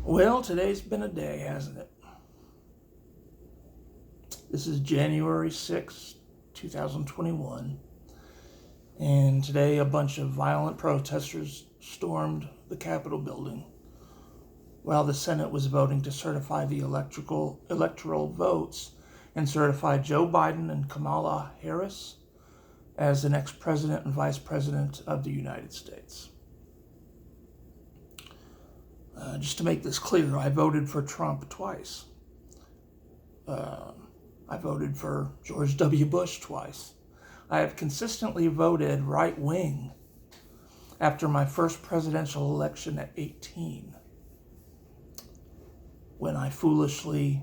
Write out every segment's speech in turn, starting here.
Well, today's been a day, hasn't it? This is January 6th, 2021, and today a bunch of violent protesters stormed the Capitol building while the Senate was voting to certify the electoral votes and certify Joe Biden and Kamala Harris as the next president and vice president of the United States. Just to make this clear, I voted for Trump twice. I voted for George W. Bush twice. I have consistently voted right-wing after my first presidential election at 18, when I foolishly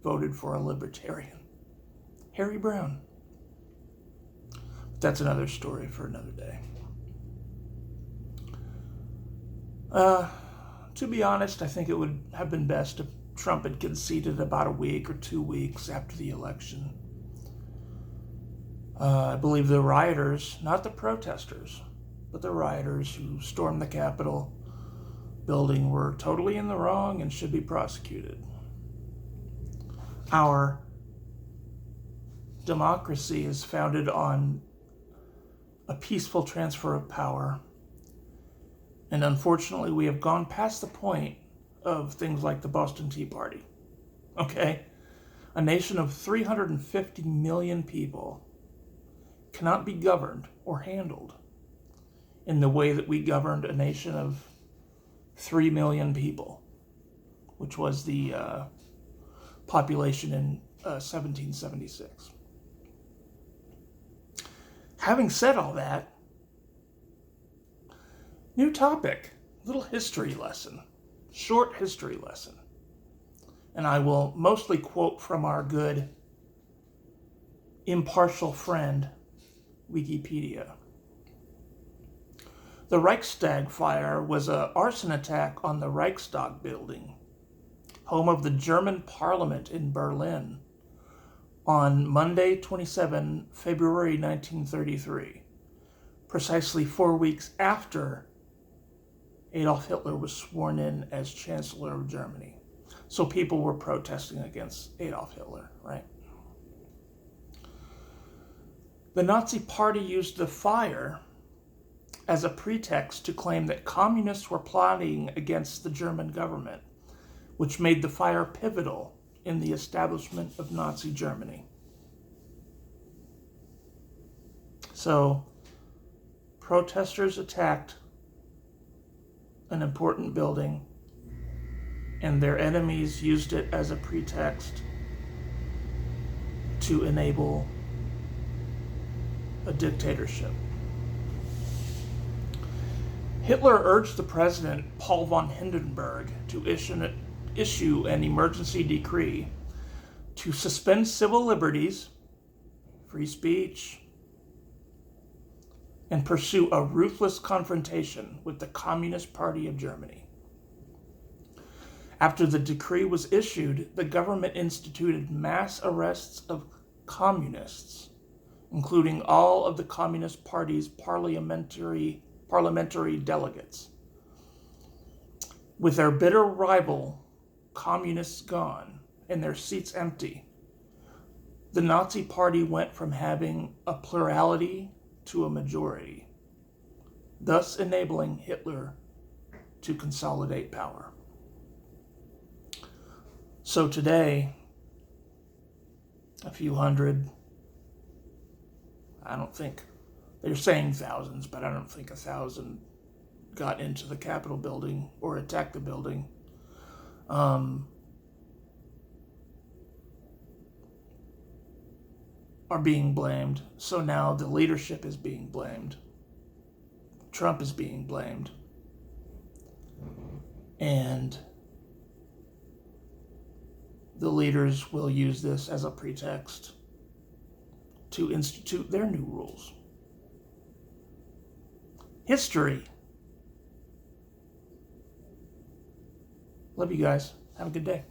voted for a libertarian, Harry Brown. But that's another story for another day. To be honest, I think it would have been best if Trump had conceded about a week or 2 weeks after the election. I believe the rioters, not the protesters, but the rioters who stormed the Capitol building were totally in the wrong and should be prosecuted. Our democracy is founded on a peaceful transfer of power. And unfortunately, we have gone past the point of things like the Boston Tea Party. Okay? A nation of 350 million people cannot be governed or handled in the way that we governed a nation of 3 million people, which was the population in 1776. Having said all that, new topic, little history lesson, short history lesson. And I will mostly quote from our good, impartial friend, Wikipedia. The Reichstag fire was an arson attack on the Reichstag building, home of the German parliament in Berlin, on Monday, 27 February 1933, precisely 4 weeks after Adolf Hitler was sworn in as Chancellor of Germany. So people were protesting against Adolf Hitler, right? The Nazi Party used the fire as a pretext to claim that communists were plotting against the German government, which made the fire pivotal in the establishment of Nazi Germany. So, protesters attacked an important building, and their enemies used it as a pretext to enable a dictatorship. Hitler urged the president, Paul von Hindenburg, to issue an emergency decree to suspend civil liberties, free speech, and pursue a ruthless confrontation with the Communist Party of Germany. After the decree was issued, the government instituted mass arrests of communists, including all of the Communist Party's parliamentary delegates. With their bitter rival, communists gone, and their seats empty, the Nazi Party went from having a plurality to a majority, thus enabling Hitler to consolidate power. So today, a few hundred, I don't think, they're saying thousands, but I don't think 1,000 got into the Capitol building or attacked the building. Are being blamed. So now the leadership is being blamed. Trump is being blamed. And the leaders will use this as a pretext to institute their new rules. History. Love you guys. Have a good day.